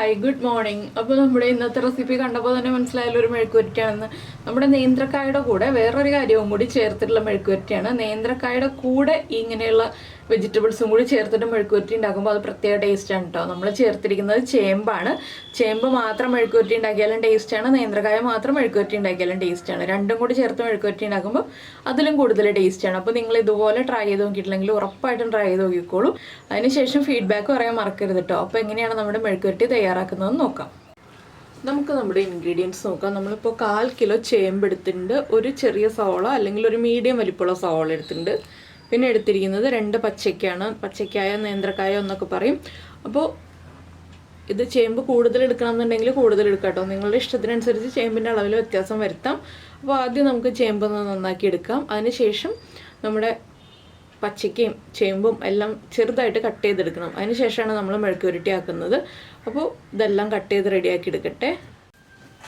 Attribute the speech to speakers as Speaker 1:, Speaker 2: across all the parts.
Speaker 1: Hi good morning. അപ്പോൾ നമ്മുടെ ഇന്നത്തെ റെസിപ്പി കണ്ടപ്പോൾ തന്നെ മനസ്സിലായാലും ഒരു മെഴുക്കുവരട്ടിയാണെന്ന്. നമ്മുടെ നേന്ത്രക്കായുടെ കൂടെ വേറൊരു കാര്യവും കൂടി ചേർത്തിട്ടുള്ള മെഴുക്കുവരട്ടിയാണ്. നേന്ത്രക്കായുടെ കൂടെ ഇങ്ങനെയുള്ള വെജിറ്റബിൾസും കൂടി ചേർത്തിട്ട് മെഴുക്കുവരട്ടി ഉണ്ടാക്കുമ്പോൾ അത് പ്രത്യേക ടേസ്റ്റാണ് കേട്ടോ. നമ്മൾ ചേർത്തിരിക്കുന്നത് ചേമ്പാണ്. ചേമ്പ് മാത്രം മെഴുക്കുവരട്ടി ഉണ്ടാക്കിയാലും ടേസ്റ്റാണ്, നേന്ത്രക്കായ മാത്രം മെഴുക്കുവരട്ടി ഉണ്ടാക്കിയാലും ടേസ്റ്റാണ്. രണ്ടും കൂടി ചേർത്ത് മെഴുക്കുവരട്ടി ഉണ്ടാക്കുമ്പോൾ അതിലും കൂടുതൽ ടേസ്റ്റാണ്. അപ്പോൾ നിങ്ങൾ ഇതുപോലെ ട്രൈ ചെയ്ത് നോക്കിയിട്ടില്ലെങ്കിൽ ഉറപ്പായിട്ടും ട്രൈ ചെയ്ത് നോക്കിക്കോളൂ. അതിനുശേഷം ഫീഡ്ബാക്ക് പറയാൻ മറക്കരുത് കേട്ടോ. അപ്പോൾ എങ്ങനെയാണ് നമ്മുടെ മെഴുക്കുവരട്ടി തയ്യാറാക്കുന്നതെന്ന് നോക്കാം. നമുക്ക് നമ്മുടെ ഇൻഗ്രീഡിയൻസ് നോക്കാം. നമ്മളിപ്പോൾ 1/4 കിലോ ചേമ്പ് എടുത്തിട്ടുണ്ട്, ഒരു ചെറിയ സവോള അല്ലെങ്കിൽ ഒരു മീഡിയം വലിപ്പമുള്ള സവോള എടുത്തിട്ടുണ്ട്, പിന്നെ എടുത്തിരിക്കുന്നത് 2 പച്ചയ്ക്കാണ്. പച്ചയ്ക്കായ നേന്ത്രക്കായ എന്നൊക്കെ പറയും. അപ്പോൾ ഇത് ചേമ്പ് കൂടുതൽ എടുക്കണം എന്നുണ്ടെങ്കിൽ കൂടുതൽ എടുക്കാം കേട്ടോ. നിങ്ങളുടെ ഇഷ്ടത്തിനനുസരിച്ച് ചേമ്പിൻ്റെ അളവിൽ വ്യത്യാസം വരുത്താം. അപ്പോൾ ആദ്യം നമുക്ക് ചേമ്പ് നന്നാക്കി എടുക്കാം. അതിനുശേഷം നമ്മുടെ പച്ചയ്ക്കയും ചേമ്പും എല്ലാം ചെറുതായിട്ട് കട്ട് ചെയ്തെടുക്കണം. അതിനുശേഷമാണ് നമ്മൾ മെഴുക്കുവരട്ടി ആക്കുന്നത്. അപ്പോൾ ഇതെല്ലാം കട്ട് ചെയ്ത് റെഡിയാക്കി എടുക്കട്ടെ.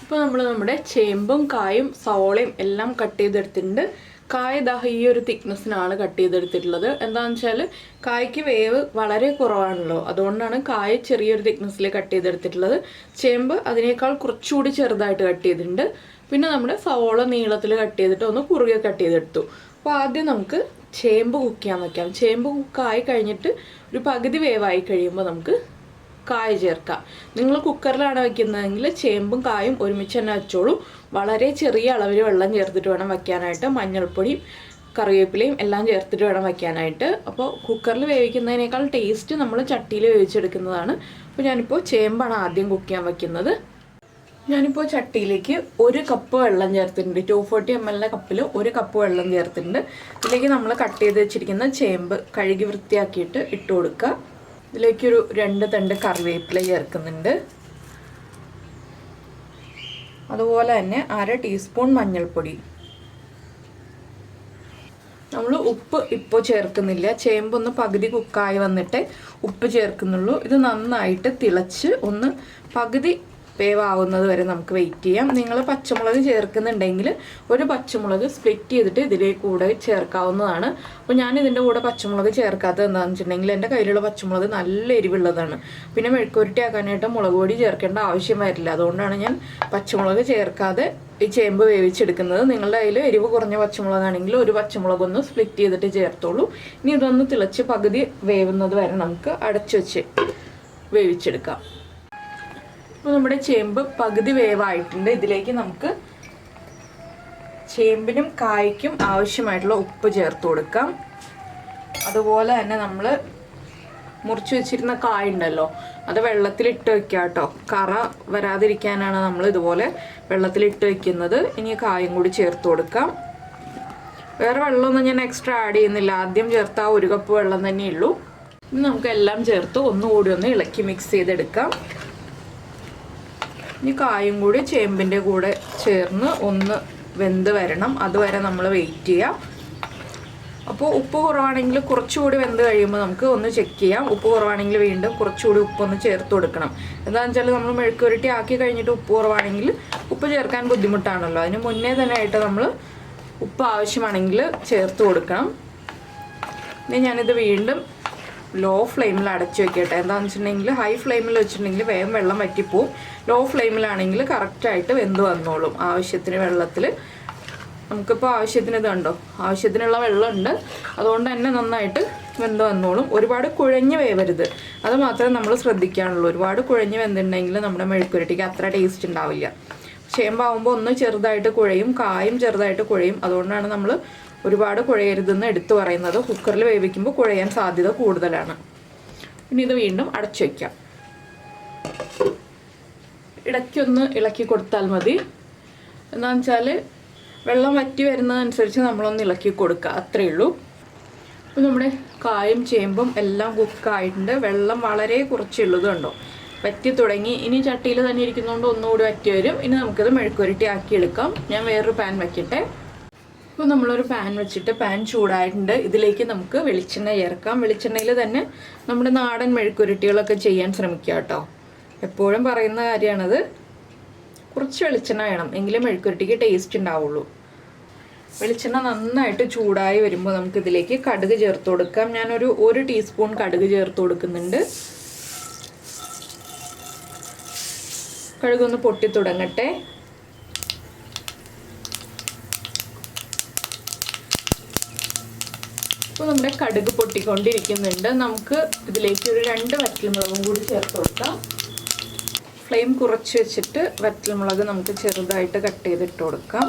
Speaker 1: ഇപ്പോൾ നമ്മൾ നമ്മുടെ ചേമ്പും കായും സവോളയും എല്ലാം കട്ട് ചെയ്തെടുത്തിട്ടുണ്ട്. കായ ദാഹ ഈ ഒരു തിക്നെസ്സിനാണ് കട്ട് ചെയ്തെടുത്തിട്ടുള്ളത്. എന്താണെന്ന് വെച്ചാൽ കായ്ക്ക് വേവ് വളരെ കുറവാണല്ലോ, അതുകൊണ്ടാണ് കായ ചെറിയൊരു തിക്നെസ്സിൽ കട്ട് ചെയ്തെടുത്തിട്ടുള്ളത്. ചേമ്പ് അതിനേക്കാൾ കുറച്ചുകൂടി ചെറുതായിട്ട് കട്ട് ചെയ്തിട്ടുണ്ട്. പിന്നെ നമ്മുടെ സവോള നീളത്തിൽ കട്ട് ചെയ്തിട്ട് ഒന്ന് കുറുകെ കട്ട് ചെയ്തെടുത്തു. അപ്പോൾ ആദ്യം നമുക്ക് ചേമ്പ് കുക്ക് ചെയ്യാൻ വയ്ക്കാം. ചേമ്പ് കുക്കായി കഴിഞ്ഞിട്ട് ഒരു പകുതി വേവായി കഴിയുമ്പോൾ നമുക്ക് കായ ചേർക്കാം. നിങ്ങൾ കുക്കറിലാണ് വയ്ക്കുന്നതെങ്കിൽ ചേമ്പും കായും ഒരുമിച്ച് തന്നെ വെച്ചോളൂ. വളരെ ചെറിയ അളവിൽ വെള്ളം ചേർത്തിട്ട് വേണം വയ്ക്കാനായിട്ട്. മഞ്ഞൾപ്പൊടിയും കറിവേപ്പിലയും എല്ലാം ചേർത്തിട്ട് വേണം വയ്ക്കാനായിട്ട്. അപ്പോൾ കുക്കറിൽ വേവിക്കുന്നതിനേക്കാൾ ടേസ്റ്റ് നമ്മൾ ചട്ടിയിൽ വേവിച്ചെടുക്കുന്നതാണ്. അപ്പോൾ ഞാനിപ്പോൾ ചേമ്പാണ് ആദ്യം കുക്ക് ചെയ്യാൻ വയ്ക്കുന്നത്. ഞാനിപ്പോൾ ചട്ടിയിലേക്ക് 1 കപ്പ് വെള്ളം ചേർത്തിട്ടുണ്ട്. 240 ml കപ്പിൽ 1 കപ്പ് വെള്ളം ചേർത്തിട്ടുണ്ട്. ഇതിലേക്ക് നമ്മൾ കട്ട് ചെയ്ത് വെച്ചിരിക്കുന്ന ചേമ്പ് കഴുകി വൃത്തിയാക്കിയിട്ട് ഇട്ട് കൊടുക്കുക. ഇതിലേക്കൊരു 2 തണ്ട് കറിവേപ്പില ചേർക്കുന്നുണ്ട്. അതുപോലെ തന്നെ 1/2 ടീസ്പൂൺ മഞ്ഞൾപ്പൊടി. നമ്മൾ ഉപ്പ് ഇപ്പോൾ ചേർക്കുന്നില്ല. ചേമ്പൊന്ന് പകുതി കുക്കായി വന്നിട്ട് ഉപ്പ് ചേർക്കുന്നുള്ളൂ. ഇത് നന്നായിട്ട് തിളച്ച് ഒന്ന് പകുതി വേവാവുന്നത് വരെ നമുക്ക് വെയിറ്റ് ചെയ്യാം. നിങ്ങൾ പച്ചമുളക് ചേർക്കുന്നുണ്ടെങ്കിൽ ഒരു പച്ചമുളക് സ്പ്ലിറ്റ് ചെയ്തിട്ട് ഇതിലേക്ക് കൂടെ ചേർക്കാവുന്നതാണ്. അപ്പോൾ ഞാൻ ഇതിൻ്റെ കൂടെ പച്ചമുളക് ചേർക്കാത്തത് എന്താണെന്ന് വെച്ചിട്ടുണ്ടെങ്കിൽ എൻ്റെ കയ്യിലുള്ള പച്ചമുളക് നല്ല എരിവുള്ളതാണ്. പിന്നെ മെഴുക്കുവരട്ടി ആക്കാനായിട്ട് മുളക് പൊടി ചേർക്കേണ്ട ആവശ്യം വരില്ല. അതുകൊണ്ടാണ് ഞാൻ പച്ചമുളക് ചേർക്കാതെ ഈ ചേമ്പ് വേവിച്ചെടുക്കുന്നത്. നിങ്ങളുടെ കയ്യിൽ എരിവ് കുറഞ്ഞ പച്ചമുളകാണെങ്കിൽ ഒരു പച്ചമുളകൊന്ന് സ്പ്ലിറ്റ് ചെയ്തിട്ട് ചേർത്തോളൂ. ഇനി ഇതൊന്ന് തിളച്ച് പകുതി വേവുന്നത് വരെ നമുക്ക് അടച്ചു വെച്ച് വേവിച്ചെടുക്കാം. അപ്പോൾ നമ്മുടെ ചേമ്പ് പകുതി വേവായിട്ടുണ്ട്. ഇതിലേക്ക് നമുക്ക് ചേമ്പിനും കായ്ക്കും ആവശ്യമായിട്ടുള്ള ഉപ്പ് ചേർത്ത് കൊടുക്കാം. അതുപോലെ തന്നെ നമ്മൾ മുറിച്ച് വെച്ചിരുന്ന കായ ഉണ്ടല്ലോ, അത് വെള്ളത്തിലിട്ട് വെക്കുക കേട്ടോ. കറ വരാതിരിക്കാനാണ് നമ്മൾ ഇതുപോലെ വെള്ളത്തിലിട്ട് വെക്കുന്നത്. ഇനി കായും കൂടി ചേർത്ത് കൊടുക്കാം. വേറെ വെള്ളമൊന്നും ഞാൻ എക്സ്ട്രാ ആഡ് ചെയ്യുന്നില്ല. ആദ്യം ചേർത്ത 1 കപ്പ് വെള്ളം തന്നെയുള്ളൂ. ഇനി നമുക്ക് എല്ലാം ചേർത്ത് ഒന്നുകൂടി ഒന്ന് ഇളക്കി മിക്സ് ചെയ്തെടുക്കാം. ഇനി കായും കൂടി ചേമ്പിൻ്റെ കൂടെ ചേർന്ന് ഒന്ന് വെന്ത് വരണം. അതുവരെ നമ്മൾ വെയിറ്റ് ചെയ്യാം. അപ്പോൾ ഉപ്പ് കുറവാണെങ്കിൽ കുറച്ചുകൂടി വെന്ത് കഴിയുമ്പോൾ നമുക്ക് ഒന്ന് ചെക്ക് ചെയ്യാം. ഉപ്പ് കുറവാണെങ്കിൽ വീണ്ടും കുറച്ചുകൂടി ഉപ്പൊന്ന് ചേർത്ത് കൊടുക്കണം. എന്താണെന്ന് വെച്ചാൽ നമ്മൾ മെഴുക്കുവരട്ടി ആക്കി കഴിഞ്ഞിട്ട് ഉപ്പ് കുറവാണെങ്കിൽ ഉപ്പ് ചേർക്കാൻ ബുദ്ധിമുട്ടാണല്ലോ. അതിന് മുന്നേ തന്നെ ആയിട്ട് നമ്മൾ ഉപ്പ് ആവശ്യമാണെങ്കിൽ ചേർത്ത് കൊടുക്കണം. ഇനി ഞാനിത് വീണ്ടും ലോ ഫ്ലെയിമിൽ അടച്ചു വെക്കട്ടെ. എന്താണെന്ന് വെച്ചിട്ടുണ്ടെങ്കിൽ ഹൈ ഫ്ലെയിമിൽ വെച്ചിട്ടുണ്ടെങ്കിൽ വേഗം വെള്ളം വറ്റിപ്പോവും. ലോ ഫ്ലെയിമിലാണെങ്കിൽ കറക്റ്റായിട്ട് വെന്ത് വന്നോളും. ആവശ്യത്തിന് വെള്ളത്തിൽ നമുക്കിപ്പോൾ ആവശ്യത്തിന് ഇതുണ്ടോ, ആവശ്യത്തിനുള്ള വെള്ളമുണ്ട്. അതുകൊണ്ട് തന്നെ നന്നായിട്ട് വെന്ത് വന്നോളും. ഒരുപാട് കുഴഞ്ഞ് വേവരുത്, അത് മാത്രമേ നമ്മൾ ശ്രദ്ധിക്കാനുള്ളൂ. ഒരുപാട് കുഴഞ്ഞ് വെന്തിട്ടുണ്ടെങ്കിൽ നമ്മുടെ മെഴുക്കുവരട്ടിക്ക് അത്ര ടേസ്റ്റ് ഉണ്ടാവില്ല. ചേമ്പാവുമ്പോൾ ഒന്ന് ചെറുതായിട്ട് കുഴയും, കായും ചെറുതായിട്ട് കുഴയും. അതുകൊണ്ടാണ് നമ്മൾ ഒരുപാട് കുഴയരുതെന്ന് എടുത്തു പറയുന്നത്. കുക്കറിൽ വേവിക്കുമ്പോൾ കുഴയാൻ സാധ്യത കൂടുതലാണ്. ഇനി ഇത് വീണ്ടും അടച്ചു വയ്ക്കാം. ഇടയ്ക്കൊന്ന് ഇളക്കി കൊടുത്താൽ മതി. എന്താണെന്ന് വെച്ചാൽ വെള്ളം വറ്റി വരുന്നതനുസരിച്ച് നമ്മളൊന്ന് ഇളക്കി കൊടുക്കുക, അത്രയേ ഉള്ളൂ. അപ്പോൾ നമ്മുടെ കായും ചേമ്പും എല്ലാം കുക്കായിട്ടുണ്ട്. വെള്ളം വളരെ കുറച്ചുള്ളത് കണ്ടോ, വറ്റി തുടങ്ങി. ഇനി ചട്ടിയിൽ തന്നെ ഇരിക്കുന്നതുകൊണ്ട് ഒന്നുകൂടി വറ്റി വരും. ഇനി നമുക്കിത് മെഴുക്കുവരട്ടി ആക്കിയെടുക്കാം. ഞാൻ വേറൊരു പാൻ വയ്ക്കട്ടെ. അപ്പോൾ നമ്മളൊരു പാൻ വെച്ചിട്ട് പാൻ ചൂടായിട്ടുണ്ട്. ഇതിലേക്ക് നമുക്ക് വെളിച്ചെണ്ണ ചേർക്കാം. വെളിച്ചെണ്ണയിൽ തന്നെ നമ്മുടെ നാടൻ മെഴുക്കുവരട്ടികളൊക്കെ ചെയ്യാൻ ശ്രമിക്കുക കേട്ടോ. എപ്പോഴും പറയുന്ന കാര്യമാണത്. കുറച്ച് വെളിച്ചെണ്ണ വേണം, എങ്കിലും മെഴുക്കുവരട്ടിക്ക് ടേസ്റ്റ് ഉണ്ടാവുള്ളൂ. വെളിച്ചെണ്ണ നന്നായിട്ട് ചൂടായി വരുമ്പോൾ നമുക്കിതിലേക്ക് കടുക് ചേർത്ത് കൊടുക്കാം. ഞാനൊരു 1 ടീസ്പൂൺ കടുക് ചേർത്ത് കൊടുക്കുന്നുണ്ട്. കടുകൊന്ന് പൊട്ടി തുടങ്ങട്ടെ. അപ്പോൾ നമ്മുടെ കടുക് പൊട്ടിക്കൊണ്ടിരിക്കുന്നുണ്ട്. നമുക്ക് ഇതിലേക്ക് ഒരു 2 വറ്റൽമുളകും കൂടി ചേർത്ത് കൊടുക്കാം. ഫ്ലെയിം കുറച്ച് വെച്ചിട്ട് വറ്റൽമുളക് നമുക്ക് ചെറുതായിട്ട് കട്ട് ചെയ്തിട്ട് കൊടുക്കാം.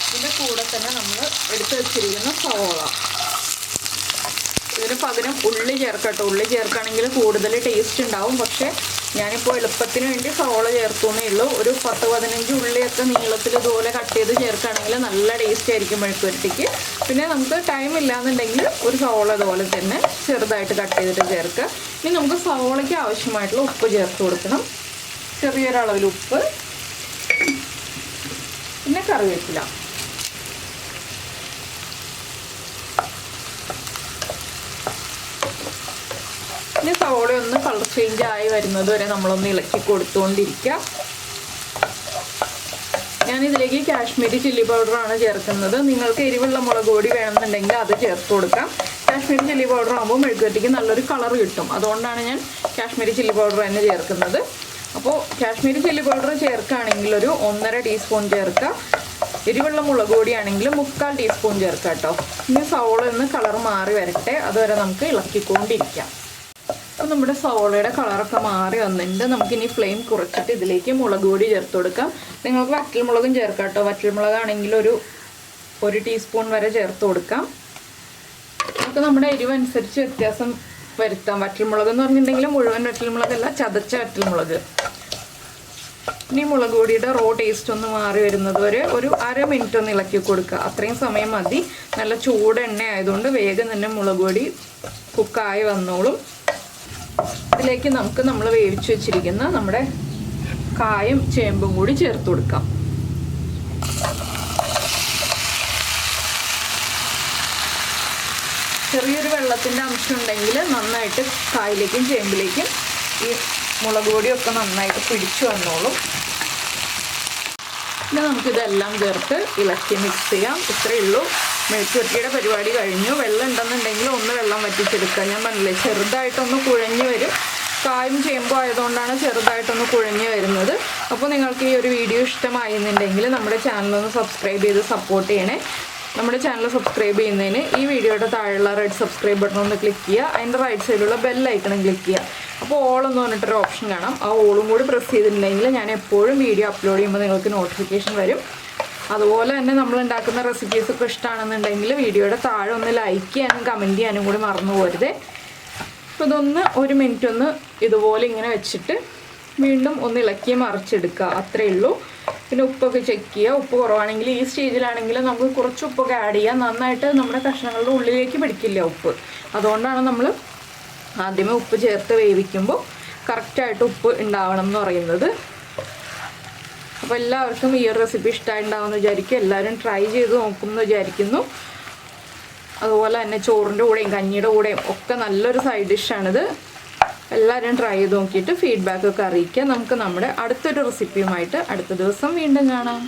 Speaker 1: ഇതിൻ്റെ കൂടെ തന്നെ നമ്മൾ എടുത്ത് വെച്ചിരിക്കുന്ന സവോള, ഇതിന് പകരം ഉള്ളി ചേർക്കട്ടോ. ഉള്ളി ചേർക്കുകയാണെങ്കിൽ കൂടുതൽ ടേസ്റ്റ് ഉണ്ടാവും. പക്ഷേ ഞാനിപ്പോൾ എളുപ്പത്തിന് വേണ്ടി സവോള ചേർത്തുന്നേ ഉള്ളൂ. ഒരു 10-15 ഉള്ളിയൊക്കെ നീളത്തിൽ ഇതുപോലെ കട്ട് ചെയ്ത് ചേർക്കുകയാണെങ്കിൽ നല്ല ടേസ്റ്റ് ആയിരിക്കും മെഴുക്കുവരട്ടിക്ക്. പിന്നെ നമുക്ക് ടൈം ഇല്ലാന്നുണ്ടെങ്കിൽ ഒരു സവോള ഇതുപോലെ തന്നെ ചെറുതായിട്ട് കട്ട് ചെയ്തിട്ട് ചേർക്കുക. ഇനി നമുക്ക് സവോളയ്ക്ക് ആവശ്യമായിട്ടുള്ള ഉപ്പ് ചേർത്ത് കൊടുക്കണം. ചെറിയൊരളവിൽ ഉപ്പ്, പിന്നെ കറിവേപ്പില. ഇനി സവോള ഒന്ന് കളർ ചേഞ്ച് ആയി വരുന്നത് വരെ നമ്മളൊന്ന് ഇളക്കി കൊടുത്തുകൊണ്ടിരിക്കുക. ഞാനിതിലേക്ക് കാശ്മീരി ചില്ലി പൗഡറാണ് ചേർക്കുന്നത്. നിങ്ങൾക്ക് എരിവുള്ള മുളക് പൊടി വേണമെന്നുണ്ടെങ്കിൽ അത് ചേർത്ത് കൊടുക്കാം. കാശ്മീരി ചില്ലി പൗഡർ ആകുമ്പോൾ മെഴുകുവരട്ടിക്ക് നല്ലൊരു കളർ കിട്ടും. അതുകൊണ്ടാണ് ഞാൻ കാശ്മീരി ചില്ലി പൗഡർ തന്നെ ചേർക്കുന്നത്. അപ്പോൾ കാശ്മീരി ചില്ലി പൗഡർ ചേർക്കുകയാണെങ്കിൽ ഒരു 1.5 ടീസ്പൂൺ ചേർക്കുക. എരിവുള്ള മുളക് പൊടിയാണെങ്കിൽ 3/4 ടീസ്പൂൺ ചേർക്കുക കേട്ടോ. ഇനി സവോള ഒന്ന് കളർ മാറി വരട്ടെ, അതുവരെ നമുക്ക് ഇളക്കിക്കൊണ്ടിരിക്കാം. അപ്പോൾ നമ്മുടെ സവോളയുടെ കളറൊക്കെ മാറി വന്നിട്ടുണ്ട്. നമുക്കിനി ഫ്ലെയിം കുറച്ചിട്ട് ഇതിലേക്ക് മുളക് പൊടി ചേർത്ത് കൊടുക്കാം. നിങ്ങൾക്ക് വറ്റൽമുളകും ചേർക്കാം കേട്ടോ. വറ്റൽമുളകാണെങ്കിൽ ഒരു ടീസ്പൂൺ വരെ ചേർത്ത് കൊടുക്കാം. നമുക്ക് നമ്മുടെ എരിവനുസരിച്ച് വ്യത്യാസം വരുത്താം. വറ്റൽമുളക് എന്ന് പറഞ്ഞിട്ടുണ്ടെങ്കിൽ മുഴുവൻ വറ്റൽമുളകല്ല, ചതച്ച വറ്റൽമുളക്. ഇനി മുളക് പൊടിയുടെ റോ ടേസ്റ്റ് ഒന്ന് മാറി വരുന്നത് വരെ ഒരു 1/2 മിനിറ്റ് ഒന്ന് ഇളക്കി കൊടുക്കുക. അത്രയും സമയം മതി. നല്ല ചൂട് എണ്ണ ആയതുകൊണ്ട് വേഗം തന്നെ മുളക് പൊടി കുക്കായി വന്നോളും. ഇതിലേക്ക് നമുക്ക് നമ്മൾ വേവിച്ച് വെച്ചിരിക്കുന്ന നമ്മുടെ കായും ചേമ്പും കൂടി ചേർത്ത് കൊടുക്കാം. ചെറിയൊരു വെള്ളത്തിൻ്റെ അംശം ഉണ്ടെങ്കിൽ നന്നായിട്ട് കായിലേക്കും ചേമ്പിലേക്കും ഈ മുളക് പൊടിയൊക്കെ നന്നായിട്ട് പിടിച്ചു വന്നോളും. പിന്നെ നമുക്കിതെല്ലാം ചേർത്ത് ഇളക്കി മിക്സ് ചെയ്യാം. ഇത്രയേ ഉള്ളൂ. മെഴുക്കുവരട്ടിയുടെ പരിപാടി കഴിഞ്ഞു. വെള്ളം ഉണ്ടെന്നുണ്ടെങ്കിൽ ഒന്ന് വെള്ളം വറ്റിച്ചെടുക്കുക. ഞാൻ പറഞ്ഞില്ലേ, ചെറുതായിട്ടൊന്ന് കുഴഞ്ഞു വരും. കായും ചേമ്പും ആയതുകൊണ്ടാണ് ചെറുതായിട്ടൊന്ന് കുഴഞ്ഞു വരുന്നത്. അപ്പോൾ നിങ്ങൾക്ക് ഈ ഒരു വീഡിയോ ഇഷ്ടമായിരുന്നുണ്ടെങ്കിൽ നമ്മുടെ ചാനലൊന്ന് സബ്സ്ക്രൈബ് ചെയ്ത് സപ്പോർട്ട് ചെയ്യണേ. നമ്മുടെ ചാനൽ സബ്സ്ക്രൈബ് ചെയ്യുന്നതിന് ഈ വീഡിയോയുടെ താഴെയുള്ള റെഡ് സബ്സ്ക്രൈബ് ബട്ടൺ ഒന്ന് ക്ലിക്ക് ചെയ്യുക. അതിൻ്റെ റൈറ്റ് സൈഡിലുള്ള ബെൽ ഐക്കണും ക്ലിക്ക് ചെയ്യുക. അപ്പോൾ ഓൾ എന്ന് പറഞ്ഞിട്ടൊരു ഓപ്ഷൻ കാണാം. ആ ഓളും കൂടി പ്രസ് ചെയ്തിട്ടുണ്ടെങ്കിൽ ഞാൻ എപ്പോഴും വീഡിയോ അപ്ലോഡ് ചെയ്യുമ്പോൾ നിങ്ങൾക്ക് നോട്ടിഫിക്കേഷൻ വരും. അതുപോലെ തന്നെ നമ്മൾ ഉണ്ടാക്കുന്ന റെസിപ്പീസൊക്കെ ഇഷ്ടമാണെന്നുണ്ടെങ്കിൽ വീഡിയോയുടെ താഴെ ഒന്ന് ലൈക്ക് ചെയ്യാനും കമൻറ്റ് ചെയ്യാനും കൂടി മറന്നു പോരുതേ. അപ്പോൾ ഇതൊന്ന് 1 മിനിറ്റ് ഒന്ന് ഇതുപോലെ ഇങ്ങനെ വെച്ചിട്ട് വീണ്ടും ഒന്ന് ഇളക്കി മറിച്ചെടുക്കുക. അത്രയേ ഉള്ളൂ. പിന്നെ ഉപ്പൊക്കെ ചെക്ക് ചെയ്യുക. ഉപ്പ് കുറവാണെങ്കിൽ ഈ സ്റ്റേജിലാണെങ്കിൽ നമുക്ക് കുറച്ച് ഉപ്പൊക്കെ ആഡ് ചെയ്യാം. നന്നായിട്ട് നമ്മുടെ കഷ്ണങ്ങളുടെ ഉള്ളിലേക്ക് പിടിക്കില്ല ഉപ്പ്. അതുകൊണ്ടാണ് നമ്മൾ ആദ്യമേ ഉപ്പ് ചേർത്ത് വേവിക്കുമ്പോൾ കറക്റ്റായിട്ട് ഉപ്പ് ഉണ്ടാവണം എന്ന് പറയുന്നത്. അപ്പോൾ എല്ലാവർക്കും ഈ ഒരു റെസിപ്പി ഇഷ്ടമായിട്ടുണ്ടാവുമെന്ന് വിചാരിക്കും. എല്ലാവരും ട്രൈ ചെയ്ത് നോക്കുമെന്ന് വിചാരിക്കുന്നു. അതുപോലെ തന്നെ ചോറിൻ്റെ കൂടെയും കഞ്ഞിയുടെ കൂടെയും ഒക്കെ നല്ലൊരു സൈഡ് ഡിഷാണിത്. എല്ലാവരും ട്രൈ ചെയ്ത് നോക്കിയിട്ട് ഫീഡ്ബാക്കൊക്കെ അറിയിക്കുക. നമുക്ക് നമ്മുടെ അടുത്തൊരു റെസിപ്പിയുമായിട്ട് അടുത്ത ദിവസം വീണ്ടും കാണാം.